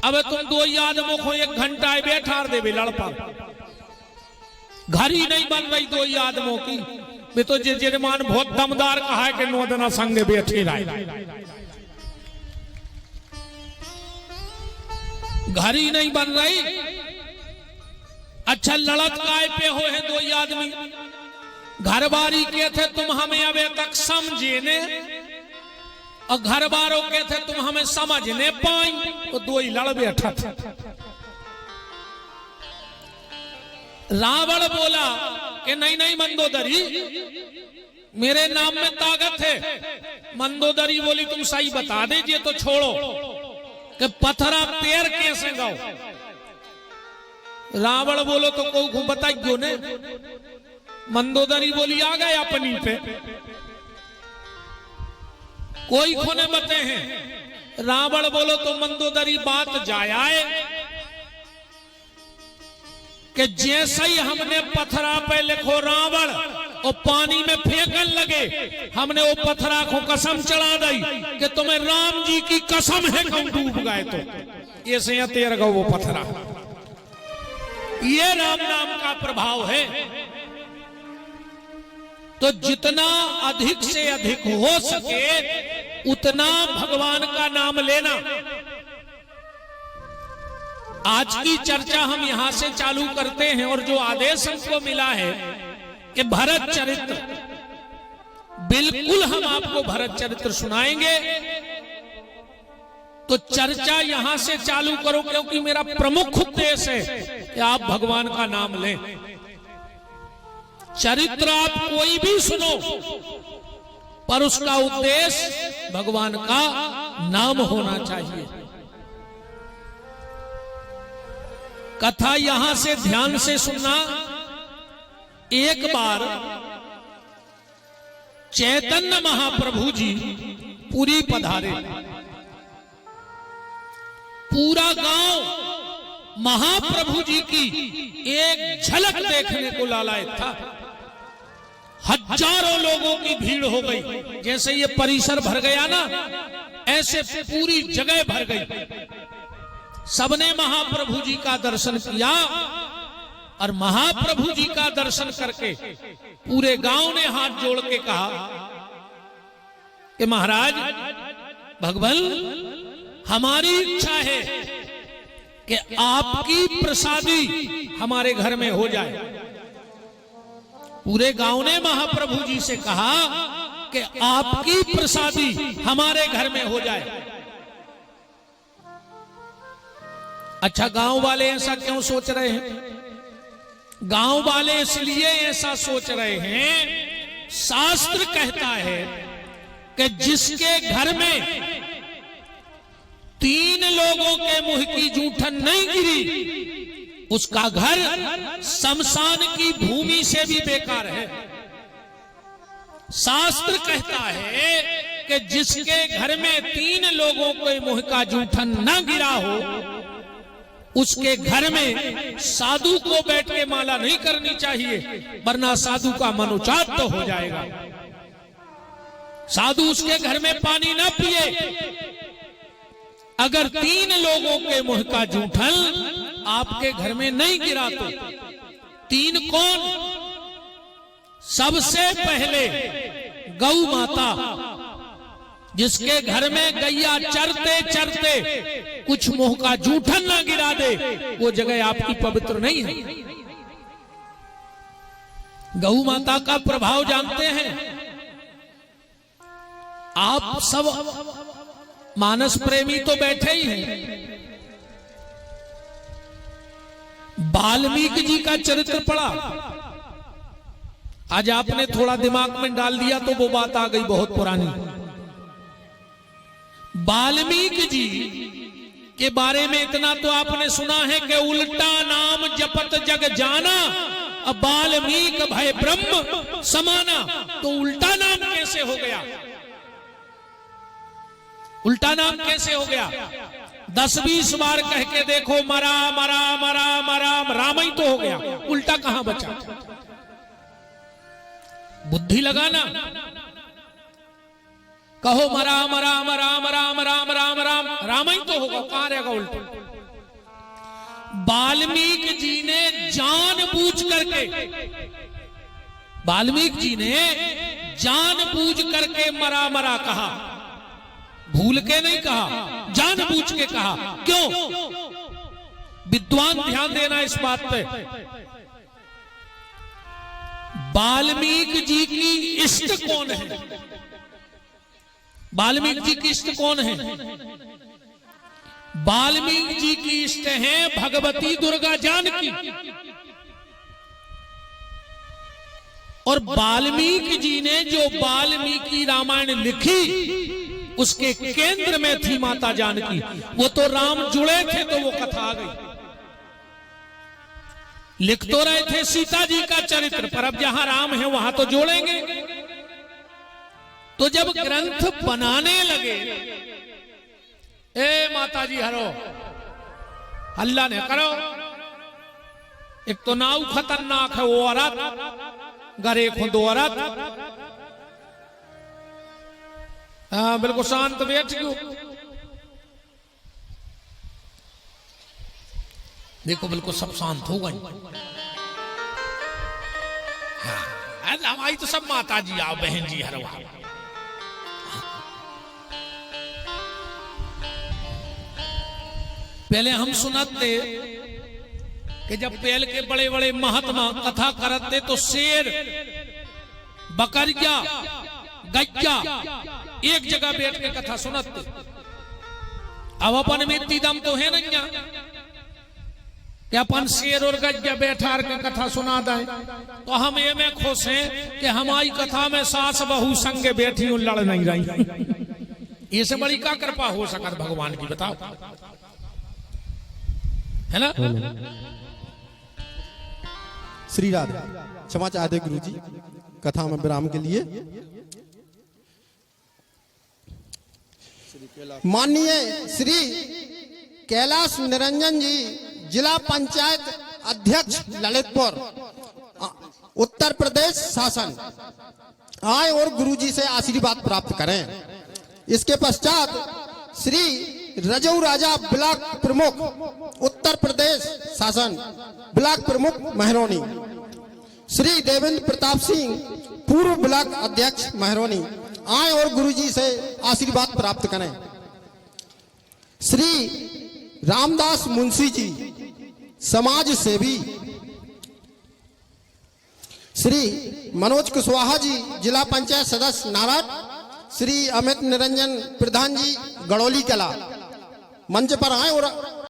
अब तुम दो आदमों को 1 घंटा बैठा दे लड़पा, घर ही नहीं बन रही 2 आदमों की। वे तो जजमान बहुत दमदार कहा है कि नोदना संग बैठे लाए, घर ही नहीं बन रही। अच्छा लड़त काय पे हो है 2 आदमी, घर बारी के थे तुम हमें अब तक समझे ने, और घर बारों के थे तुम हमें समझने पाई, तो 2 ही लड़ बैठा था। रावण बोला कि नहीं नहीं मंदोदरी, मेरे नाम में ताकत है। मंदोदरी बोली तुम सही बता दीजिए तो छोड़ो कि पत्थरा पैर कैसे गाओ। रावण बोलो तो को बताइयो ने। मंदोदरी बोली आ गए अपनी पे, कोई खोने बते हैं। रावण बोलो तो मंदोदरी बात जाए कि जैसे ही हमने पत्थरा पे लिखो रावण और पानी में फेंकन लगे, हमने वो पत्थरा को कसम चढ़ा दी कि तुम्हें राम जी की कसम है कि डूब गए तो ऐसे तैर गो वो पत्थरा। ये राम नाम का प्रभाव है। तो जितना अधिक से अधिक हो सके उतना भगवान का नाम लेना। आज की चर्चा हम यहां से चालू करते हैं, और जो आदेश हमको मिला है कि भरत चरित्र, बिल्कुल हम आपको भरत चरित्र सुनाएंगे। तो चर्चा यहां से चालू करो, क्योंकि मेरा प्रमुख उद्देश्य है कि आप भगवान का नाम लें। चरित्र आप कोई भी सुनो, पर उसका उद्देश्य भगवान का नाम होना चाहिए। कथा यहां से ध्यान से सुनना। एक बार चैतन्य महाप्रभु जी पुरी पधारे। पूरा गांव महाप्रभु जी की एक झलक देखने को लालायत था। हजारों लोगों की भीड़ हो गई। जैसे ये परिसर भर गया ना, ऐसे पूरी जगह भर गई। सबने महाप्रभु जी का दर्शन किया, और महाप्रभु जी का दर्शन करके पूरे गांव ने हाथ जोड़ के कहा कि महाराज भगवान, हमारी इच्छा है कि आपकी प्रसादी हमारे घर में हो जाए। पूरे गांव ने महाप्रभु जी से कहा कि आपकी प्रसादी हमारे घर में हो जाए। अच्छा, गांव वाले ऐसा क्यों सोच रहे हैं? गांव वाले इसलिए ऐसा सोच रहे हैं, शास्त्र कहता है कि जिसके घर में 3 लोगों के मुंह की जूठन नहीं गिरी, उसका घर शमशान की भूमि से भी बेकार है। शास्त्र कहता है कि जिसके घर में 3 लोगों के मुंह का जूठन न गिरा हो, उसके घर में साधु को बैठ के माला नहीं करनी चाहिए, वरना साधु का मनोचात तो हो जाएगा। साधु उसके घर में पानी ना पिए। अगर 3 लोगों के मुंह का जूठन आपके घर में नहीं गिरा तो 3 कौन? सबसे पहले गौ माता, जिसके घर में गैया चरते चरते कुछ मुंह का जूठन ना गिरा दे, वो जगह आपकी पवित्र नहीं है। गौ माता का प्रभाव जानते हैं आप सब। मानस प्रेमी तो बैठे ही हैं। वाल्मीकि जी का चरित्र पढ़ा। आज आपने थोड़ा दिमाग में डाल दिया तो वो बात आ गई बहुत पुरानी। वाल्मीकि जी के बारे में इतना तो आपने सुना है कि उल्टा नाम जपत जग जाना, अब वाल्मीकि भय ब्रह्म समाना। तो उल्टा नाम कैसे हो गया? उल्टा नाम कैसे हो गया? 10-20 बार कह के देखो, मरा मरा मरा मरा, राम ही तो हो गया, उल्टा कहां बचा? बुद्धि लगाना। कहो राम राम राम राम राम राम राम राम ही तो होगा, कहां रहेगा उल्टा। वाल्मीकि जी ने जानबूझ करके, वाल्मीकि जी ने जानबूझ करके मरा मरा कहा, भूल के नहीं कहा, जानबूझ के कहा। क्यों? विद्वान ध्यान देना इस बात पे। वाल्मीकि जी की इष्ट कौन है? वाल्मीकि जी की इष्ट कौन है? वाल्मीकि जी की इष्ट है भगवती दुर्गा जानकी। और वाल्मीकि जी ने जो वाल्मीकि रामायण लिखी उसके केंद्र में थी माता जानकी। वो तो राम जुड़े थे तो वो कथा आ गई। लिख तो रहे थे सीता जी का चरित्र, पर अब जहां राम है वहां तो जोड़ेंगे। तो जब ग्रंथ बनाने लगे, ए माता जी हरो, हल्ला ने करो। एक तो नाव खतरनाक है, वो औरत गरे खुद औरत। हाँ बिल्कुल शांत बैठ गयो। देखो बिल्कुल सब शांत हो गई। हाँ हमारी तो सब माता जी आओ, बहन जी हरवा। पहले हम सुनते कि जब पहले के बड़े बड़े महात्मा कथा करते तो शेर, बकरिया, गैया एक जगह बैठ के कथा सुनते। अब अपन में इतनी दम तो है नहीं कि अपन शेर और गैया बैठा के कथा सुना दें। तो हम ये में खुश हैं कि हमारी कथा में सास बहू संग बैठी हूं, लड़ नहीं रही। इससे बड़ी क्या कृपा हो सकत भगवान की, बताओ, है ना। श्री राधे। क्षमा चाहते गुरु जी, कथा में विराम के लिए। माननीय श्री कैलाश निरंजन जी, जिला पंचायत अध्यक्ष ललितपुर, उत्तर प्रदेश शासन, आए और गुरु जी से आशीर्वाद प्राप्त करें। इसके पश्चात श्री रजऊ राजा ब्लॉक प्रमुख, उत्तर प्रदेश शासन, ब्लॉक प्रमुख महरौनी, श्री देवेंद्र प्रताप सिंह, पूर्व ब्लॉक अध्यक्ष महरौनी, आए और गुरुजी से आशीर्वाद प्राप्त करें। श्री रामदास मुंशी जी, समाज सेवी, श्री मनोज कुशवाहा जी, जिला पंचायत सदस्य नारायण, श्री अमित निरंजन प्रधान जी, गड़ोली कला, मंच पर आए और